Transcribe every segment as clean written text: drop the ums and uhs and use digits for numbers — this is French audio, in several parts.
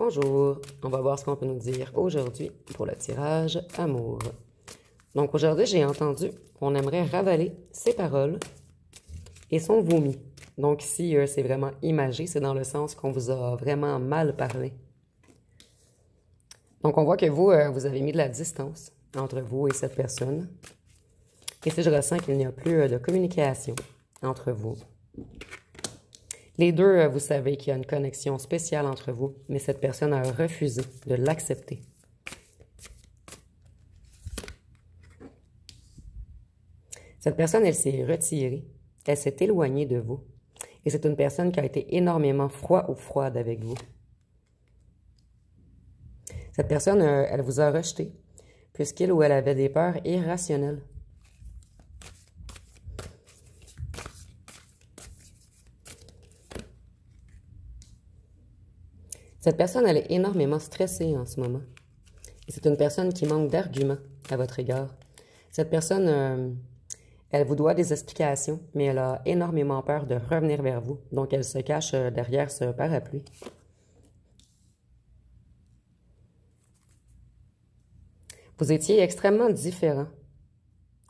Bonjour, on va voir ce qu'on peut nous dire aujourd'hui pour le tirage amour. Donc aujourd'hui, j'ai entendu qu'on aimerait ravaler ses paroles et son vomi. Donc ici, c'est vraiment imagé, c'est dans le sens qu'on vous a vraiment mal parlé. Donc on voit que vous, vous avez mis de la distance entre vous et cette personne. Ici, je ressens qu'il n'y a plus de communication entre vous. Les deux, vous savez qu'il y a une connexion spéciale entre vous, mais cette personne a refusé de l'accepter. Cette personne, elle s'est retirée, elle s'est éloignée de vous. Et c'est une personne qui a été énormément froid ou froide avec vous. Cette personne, elle vous a rejeté, puisqu'il ou elle avait des peurs irrationnelles. Cette personne, elle est énormément stressée en ce moment. Et c'est une personne qui manque d'arguments à votre égard. Cette personne, elle vous doit des explications, mais elle a énormément peur de revenir vers vous. Donc, elle se cache derrière ce parapluie. Vous étiez extrêmement différent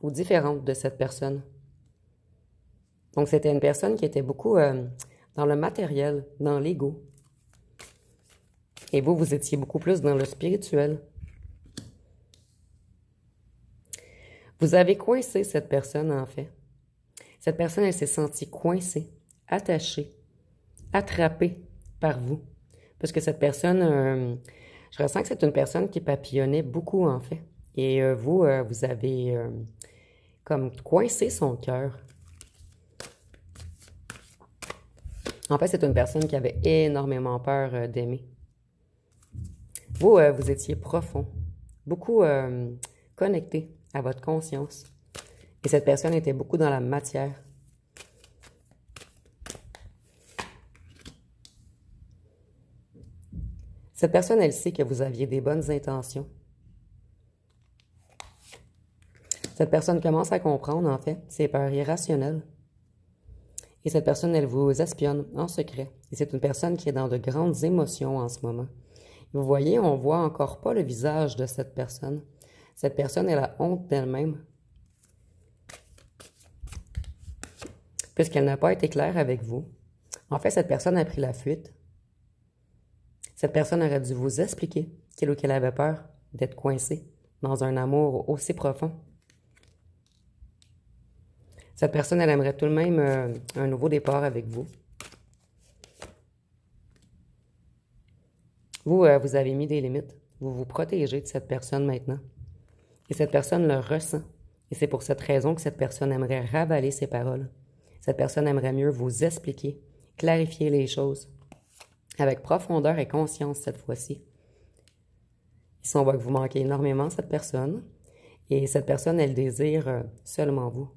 ou différente de cette personne. Donc, c'était une personne qui était beaucoup dans le matériel, dans l'ego. Et vous, vous étiez beaucoup plus dans le spirituel. Vous avez coincé cette personne, en fait. Cette personne, elle s'est sentie coincée, attachée, attrapée par vous. Parce que cette personne, je ressens que c'est une personne qui papillonnait beaucoup, en fait. Et vous, vous avez comme coincé son cœur. En fait, c'est une personne qui avait énormément peur d'aimer. Vous, vous étiez profond, beaucoup connecté à votre conscience. Et cette personne était beaucoup dans la matière. Cette personne, elle sait que vous aviez des bonnes intentions. Cette personne commence à comprendre, en fait, ses peurs irrationnelles. Et cette personne, elle vous espionne en secret. Et c'est une personne qui est dans de grandes émotions en ce moment. Vous voyez, on voit encore pas le visage de cette personne. Cette personne, elle a honte d'elle-même. Puisqu'elle n'a pas été claire avec vous. En fait, cette personne a pris la fuite. Cette personne aurait dû vous expliquer qu'il ou qu'elle avait peur d'être coincée dans un amour aussi profond. Cette personne, elle aimerait tout de même un nouveau départ avec vous. Vous, vous avez mis des limites. Vous vous protégez de cette personne maintenant. Et cette personne le ressent. Et c'est pour cette raison que cette personne aimerait ravaler ses paroles. Cette personne aimerait mieux vous expliquer, clarifier les choses, avec profondeur et conscience cette fois-ci. Ici, on voit que vous manquez énormément cette personne. Et cette personne, elle désire seulement vous.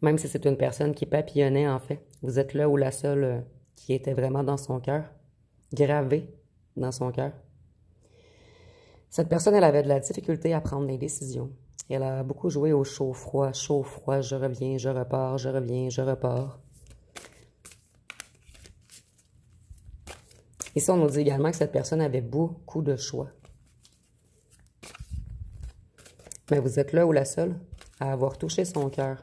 Même si c'est une personne qui papillonnait, en fait. Vous êtes là ou la seule qui était vraiment dans son cœur, gravée dans son cœur. Cette personne, elle avait de la difficulté à prendre des décisions. Elle a beaucoup joué au chaud-froid, je reviens, je repars, je reviens, je repars. Ici, on nous dit également que cette personne avait beaucoup de choix. Mais vous êtes là ou la seule à avoir touché son cœur.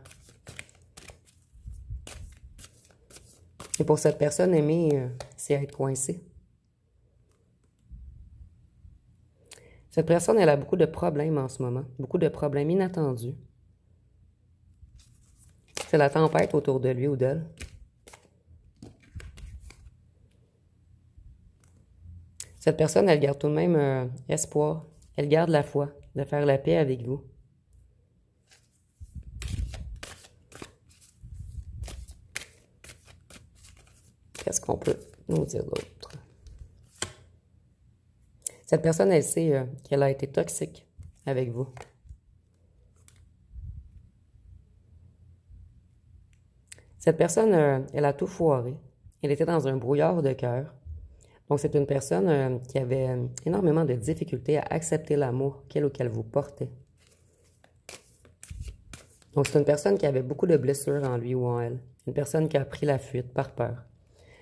Et pour cette personne, aimer, c'est être coincé. Cette personne, elle a beaucoup de problèmes en ce moment, beaucoup de problèmes inattendus. C'est la tempête autour de lui ou d'elle. Cette personne, elle garde tout de même espoir, elle garde la foi de faire la paix avec vous. Qu'est-ce qu'on peut nous dire d'autre? Cette personne, elle sait qu'elle a été toxique avec vous. Cette personne, elle a tout foiré. Elle était dans un brouillard de cœur. Donc, c'est une personne qui avait énormément de difficultés à accepter l'amour qu'elle ou qu'elle vous portait. Donc, c'est une personne qui avait beaucoup de blessures en lui ou en elle. Une personne qui a pris la fuite par peur.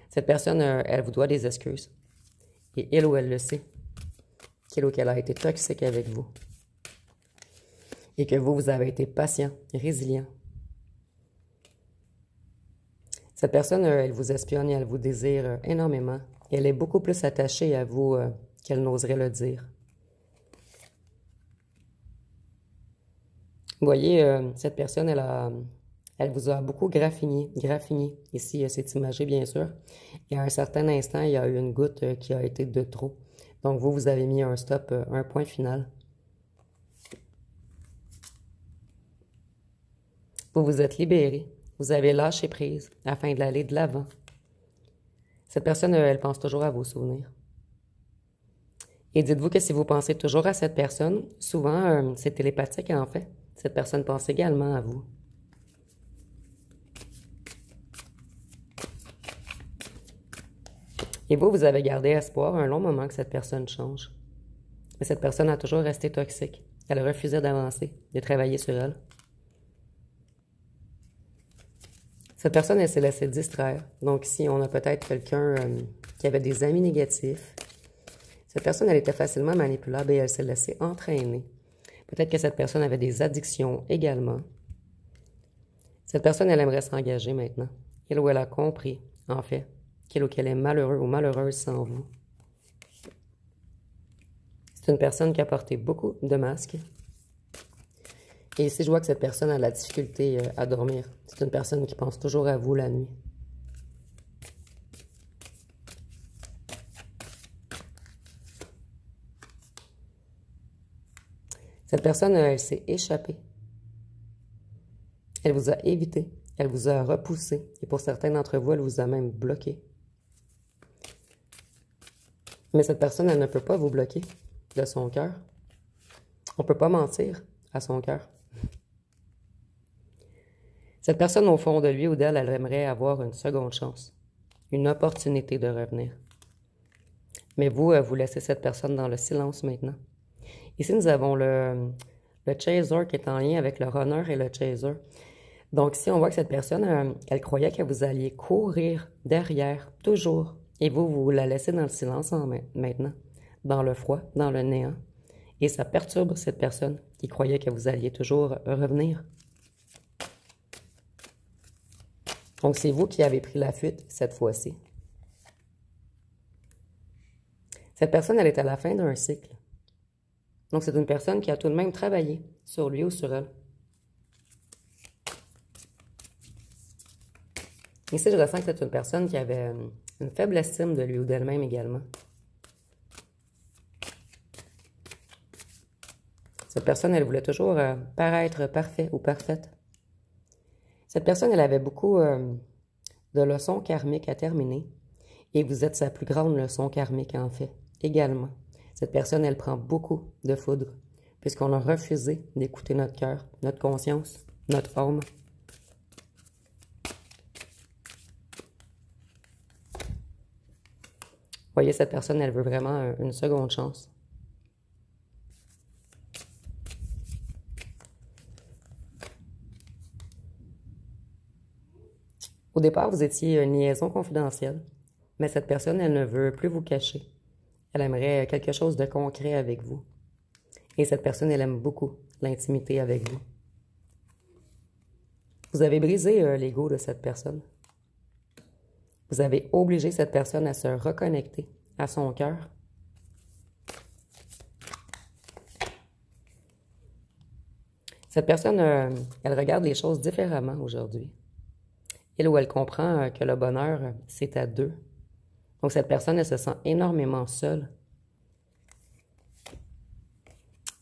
Cette personne, elle vous doit des excuses. Et il ou elle le sait, qu'il ou qu'elle a été toxique avec vous. Et que vous avez été patient, résilient. Cette personne, elle vous espionne et elle vous désire énormément. Elle est beaucoup plus attachée à vous qu'elle n'oserait le dire. Vous voyez, cette personne, elle vous a beaucoup graffiné. Ici, c'est imagé, bien sûr. Et à un certain instant, il y a eu une goutte qui a été de trop. Donc, vous avez mis un stop, un point final. Vous vous êtes libéré. Vous avez lâché prise afin d'aller de l'avant. Cette personne, elle pense toujours à vos souvenirs. Et dites-vous que si vous pensez toujours à cette personne, souvent, c'est télépathique en fait. Cette personne pense également à vous. Et vous avez gardé espoir un long moment que cette personne change. Mais cette personne a toujours resté toxique. Elle refusait d'avancer, de travailler sur elle. Cette personne, elle s'est laissée distraire. Donc ici, on a peut-être quelqu'un qui avait des amis négatifs. Cette personne, elle était facilement manipulable et elle s'est laissée entraîner. Peut-être que cette personne avait des addictions également. Cette personne, elle aimerait s'engager maintenant. Elle ou elle a compris, en fait, qu'il ou qu'elle est malheureux ou malheureuse sans vous. C'est une personne qui a porté beaucoup de masques. Et ici, je vois que cette personne a la difficulté à dormir. C'est une personne qui pense toujours à vous la nuit. Cette personne, elle s'est échappée. Elle vous a évité. Elle vous a repoussé. Et pour certains d'entre vous, elle vous a même bloqué. Mais cette personne, elle ne peut pas vous bloquer de son cœur. On ne peut pas mentir à son cœur. Cette personne, au fond de lui ou d'elle, elle aimerait avoir une seconde chance, une opportunité de revenir. Mais vous, vous laissez cette personne dans le silence maintenant. Ici, nous avons le chaser qui est en lien avec le runner et le chaser. Donc, ici, on voit que cette personne, elle croyait que vous alliez courir derrière, toujours. Et vous la laissez dans le silence maintenant, dans le froid, dans le néant. Et ça perturbe cette personne qui croyait que vous alliez toujours revenir. Donc, c'est vous qui avez pris la fuite cette fois-ci. Cette personne, elle est à la fin d'un cycle. Donc, c'est une personne qui a tout de même travaillé sur lui ou sur elle. Ici, je ressens que c'est une personne qui avait une faible estime de lui ou d'elle-même également. Cette personne, elle voulait toujours paraître parfait ou parfaite. Cette personne, elle avait beaucoup de leçons karmiques à terminer. Et vous êtes sa plus grande leçon karmique, en fait, également. Cette personne, elle prend beaucoup de foudre, puisqu'on a refusé d'écouter notre cœur, notre conscience, notre âme. Voyez, cette personne, elle veut vraiment une seconde chance. Au départ, vous étiez une liaison confidentielle, mais cette personne, elle ne veut plus vous cacher. Elle aimerait quelque chose de concret avec vous. Et cette personne, elle aime beaucoup l'intimité avec vous. Vous avez brisé l'ego de cette personne. Vous avez obligé cette personne à se reconnecter à son cœur. Cette personne, elle regarde les choses différemment aujourd'hui. Elle ou elle comprend que le bonheur, c'est à deux. Donc, cette personne, elle se sent énormément seule.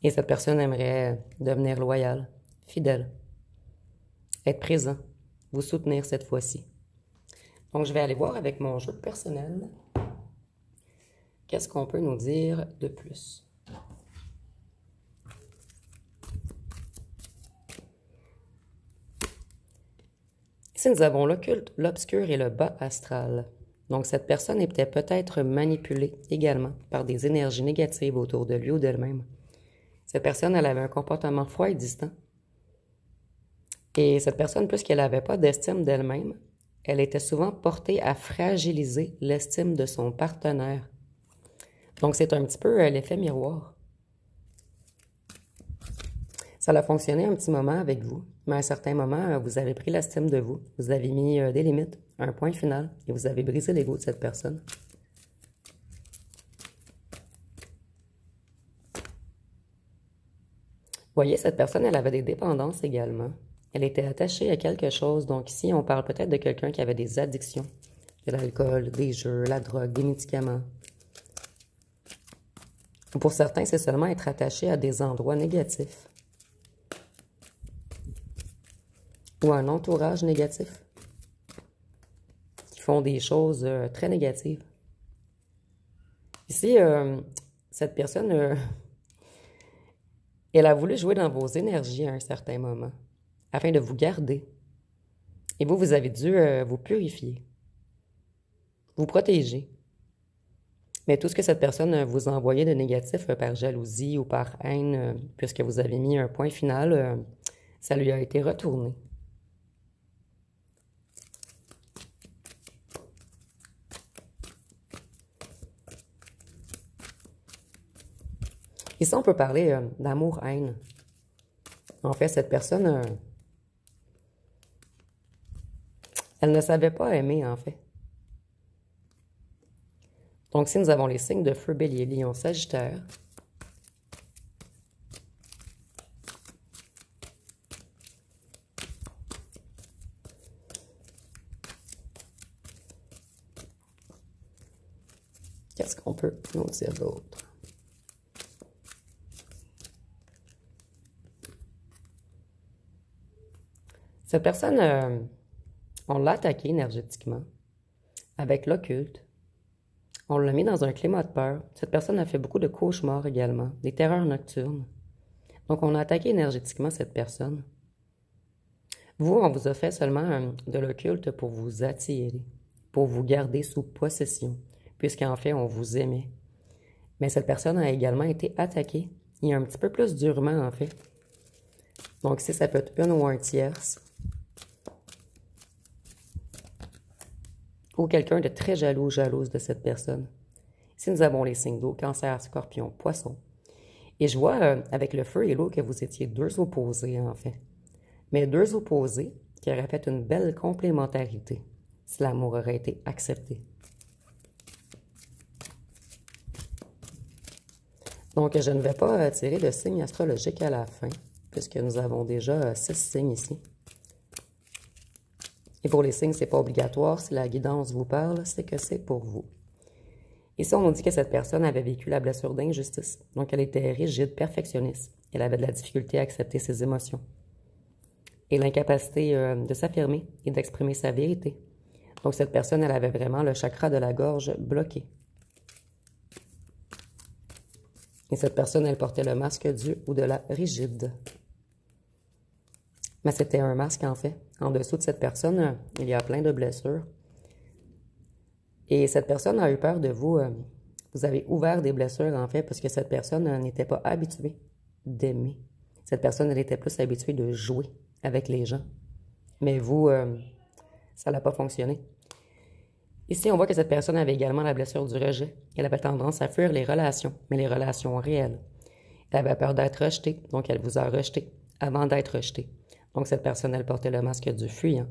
Et cette personne aimerait devenir loyale, fidèle, être présent, vous soutenir cette fois-ci. Donc, je vais aller voir avec mon jeu personnel. Qu'est-ce qu'on peut nous dire de plus? Ici, nous avons l'occulte, l'obscur et le bas astral. Donc, cette personne était peut-être manipulée également par des énergies négatives autour de lui ou d'elle-même. Cette personne, elle avait un comportement froid et distant. Et cette personne, puisqu'elle n'avait pas d'estime d'elle-même, elle était souvent portée à fragiliser l'estime de son partenaire. Donc, c'est un petit peu l'effet miroir. Ça a fonctionné un petit moment avec vous, mais à un certain moment, vous avez pris l'estime de vous, vous avez mis des limites, un point final, et vous avez brisé l'ego de cette personne. Vous voyez, cette personne, elle avait des dépendances également. Elle était attachée à quelque chose. Donc ici, on parle peut-être de quelqu'un qui avait des addictions, de l'alcool, des jeux, la drogue, des médicaments. Pour certains, c'est seulement être attaché à des endroits négatifs. Ou un entourage négatif. Qui font des choses très négatives. Ici, cette personne, elle a voulu jouer dans vos énergies à un certain moment, afin de vous garder. Et vous, vous avez dû vous purifier, vous protéger. Mais tout ce que cette personne vous a envoyé de négatif par jalousie ou par haine, puisque vous avez mis un point final, ça lui a été retourné. Ici, on peut parler d'amour-haine. En fait, cette personne, elle ne savait pas aimer, en fait. Donc, si nous avons les signes de feu, Bélier, Lion, Sagittaire, qu'est-ce qu'on peut nous dire d'autre? Cette personne, on l'a attaquée énergétiquement avec l'occulte. On l'a mis dans un climat de peur. Cette personne a fait beaucoup de cauchemars également, des terreurs nocturnes. Donc, on a attaqué énergétiquement cette personne. Vous, on vous a fait seulement de l'occulte pour vous attirer, pour vous garder sous possession, puisqu'en fait, on vous aimait. Mais cette personne a également été attaquée, et un petit peu plus durement, en fait. Donc, ici, ça peut être une ou un tierce. Ou quelqu'un de très jaloux ou jalouse de cette personne. Ici, nous avons les signes d'eau, Cancer, Scorpion, Poisson. Et je vois avec le feu et l'eau que vous étiez deux opposés, en fait. Mais deux opposés qui auraient fait une belle complémentarité si l'amour aurait été accepté. Donc, je ne vais pas tirer de signe astrologique à la fin, puisque nous avons déjà 6 signes ici. Et pour les signes, ce n'est pas obligatoire. Si la guidance vous parle, c'est que c'est pour vous. Ici, on nous dit que cette personne avait vécu la blessure d'injustice. Donc, elle était rigide, perfectionniste. Elle avait de la difficulté à accepter ses émotions. Et l'incapacité de s'affirmer et d'exprimer sa vérité. Donc, cette personne, elle avait vraiment le chakra de la gorge bloqué. Et cette personne, elle portait le masque du ou de la rigide. Mais c'était un masque, en fait. En dessous de cette personne, il y a plein de blessures. Et cette personne a eu peur de vous. Vous avez ouvert des blessures, en fait, parce que cette personne n'était pas habituée d'aimer. Cette personne, elle était plus habituée de jouer avec les gens. Mais vous, ça n'a pas fonctionné. Ici, on voit que cette personne avait également la blessure du rejet. Elle avait tendance à fuir les relations, mais les relations réelles. Elle avait peur d'être rejetée, donc elle vous a rejeté avant d'être rejetée. Donc, cette personne, elle portait le masque du fuyant.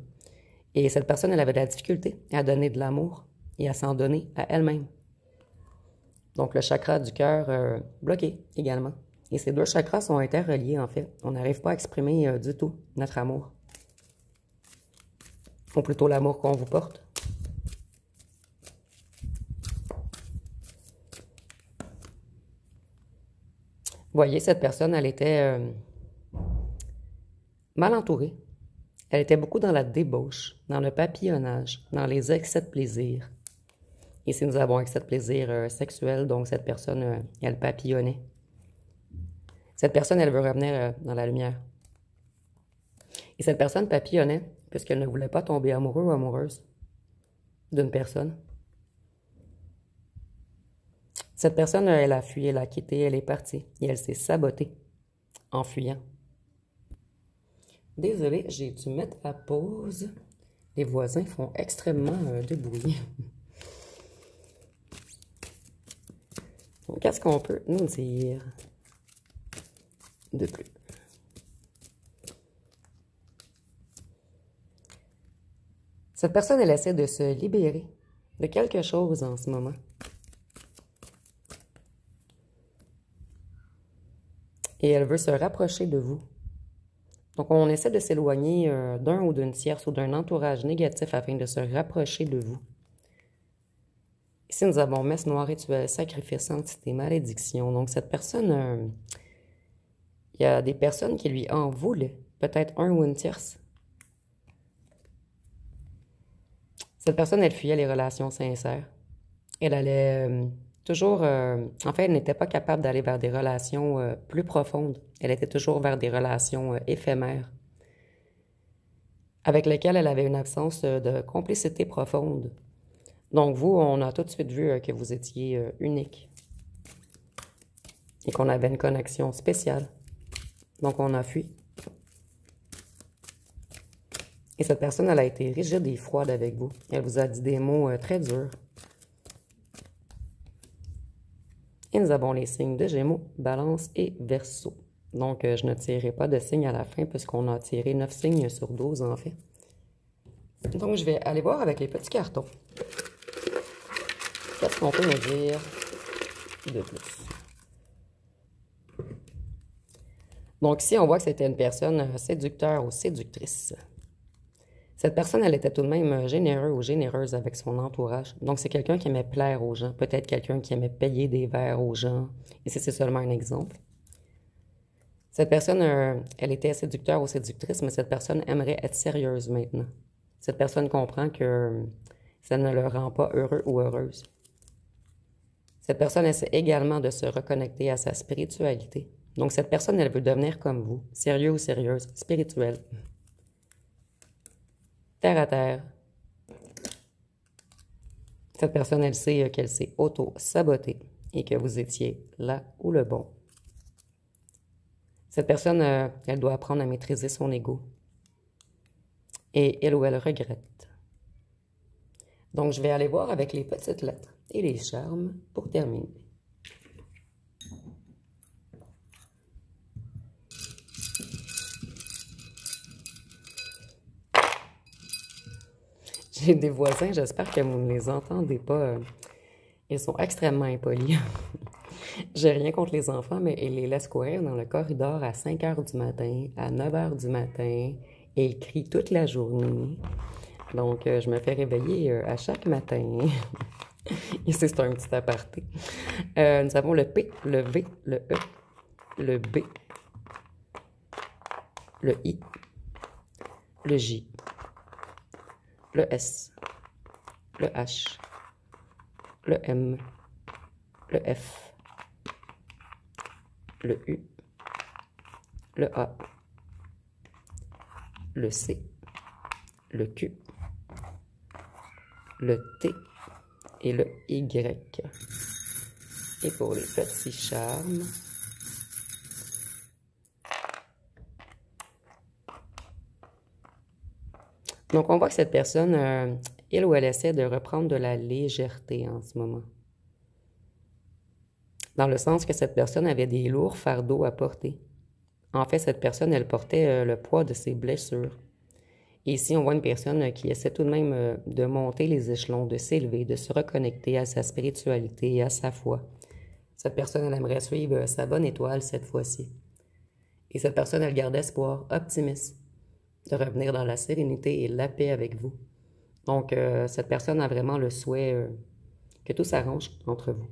Et cette personne, elle avait de la difficulté à donner de l'amour et à s'en donner à elle-même. Donc, le chakra du cœur bloqué également. Et ces deux chakras sont interreliés, en fait. On n'arrive pas à exprimer du tout notre amour. Ou plutôt l'amour qu'on vous porte. Vous voyez, cette personne, elle était mal entourée. Elle était beaucoup dans la débauche, dans le papillonnage, dans les excès de plaisir. Ici, nous avons excès de plaisir sexuel, donc cette personne, elle papillonnait. Cette personne, elle veut revenir dans la lumière. Et cette personne papillonnait puisqu'elle ne voulait pas tomber amoureux ou amoureuse d'une personne. Cette personne, elle a fui, elle a quitté, elle est partie et elle s'est sabotée en fuyant. Désolée, j'ai dû mettre à pause. Les voisins font extrêmement de bruit. Qu'est-ce qu'on peut nous dire de plus? Cette personne, elle essaie de se libérer de quelque chose en ce moment. Et elle veut se rapprocher de vous. Donc, on essaie de s'éloigner d'un ou d'une tierce ou d'un entourage négatif afin de se rapprocher de vous. Ici, nous avons messe noire, rituel, sacrifice, entité, malédiction. Donc, cette personne, il y a des personnes qui lui en voulaient, peut-être un ou une tierce. Cette personne, elle fuyait les relations sincères. Elle allait toujours... en fait, elle n'était pas capable d'aller vers des relations plus profondes. Elle était toujours vers des relations éphémères, avec lesquelles elle avait une absence de complicité profonde. Donc vous, on a tout de suite vu que vous étiez unique et qu'on avait une connexion spéciale. Donc on a fui. Et cette personne, elle a été rigide et froide avec vous. Elle vous a dit des mots très durs. Et nous avons les signes de Gémeaux, Balance et Verseau. Donc, je ne tirerai pas de signes à la fin puisqu'on a tiré 9 signes sur 12 en fait. Donc, je vais aller voir avec les petits cartons. Qu'est-ce qu'on peut me dire de plus? Donc, ici, on voit que c'était une personne séducteur ou séductrice. Cette personne, elle était tout de même généreux ou généreuse avec son entourage. Donc, c'est quelqu'un qui aimait plaire aux gens. Peut-être quelqu'un qui aimait payer des verres aux gens. Et c'est seulement un exemple. Cette personne, elle était séducteur ou séductrice, mais cette personne aimerait être sérieuse maintenant. Cette personne comprend que ça ne le rend pas heureux ou heureuse. Cette personne essaie également de se reconnecter à sa spiritualité. Donc, cette personne, elle veut devenir comme vous, sérieux ou sérieuse, spirituelle. Terre à terre. Cette personne, elle sait qu'elle s'est auto-sabotée et que vous étiez là où le bon. Cette personne, elle doit apprendre à maîtriser son ego. Et elle ou elle regrette. Donc, je vais aller voir avec les petites lettres et les charmes pour terminer. J'ai des voisins, j'espère que vous ne les entendez pas. Ils sont extrêmement impolis. J'ai rien contre les enfants, mais ils les laissent courir dans le corridor à 5 heures du matin, à 9 heures du matin, et ils crient toute la journée. Donc, je me fais réveiller à chaque matin. Ici, c'est un petit aparté. Nous avons le P, le V, le E, le B, le I, le J, le S, le H, le M, le F, le U, le A, le C, le Q, le T et le Y. Et pour les petits charmes, donc on voit que cette personne, il ou elle essaie de reprendre de la légèreté en ce moment. Dans le sens que cette personne avait des lourds fardeaux à porter. En fait, cette personne, elle portait le poids de ses blessures. Et ici, on voit une personne qui essaie tout de même de monter les échelons, de s'élever, de se reconnecter à sa spiritualité et à sa foi. Cette personne, elle aimerait suivre sa bonne étoile cette fois-ci. Et cette personne, elle garde espoir, optimiste, de revenir dans la sérénité et la paix avec vous. Donc, cette personne a vraiment le souhait que tout s'arrange entre vous.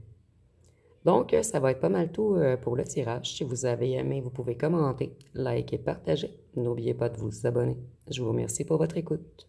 Donc, ça va être pas mal tout pour le tirage. Si vous avez aimé, vous pouvez commenter, liker et partager. N'oubliez pas de vous abonner. Je vous remercie pour votre écoute.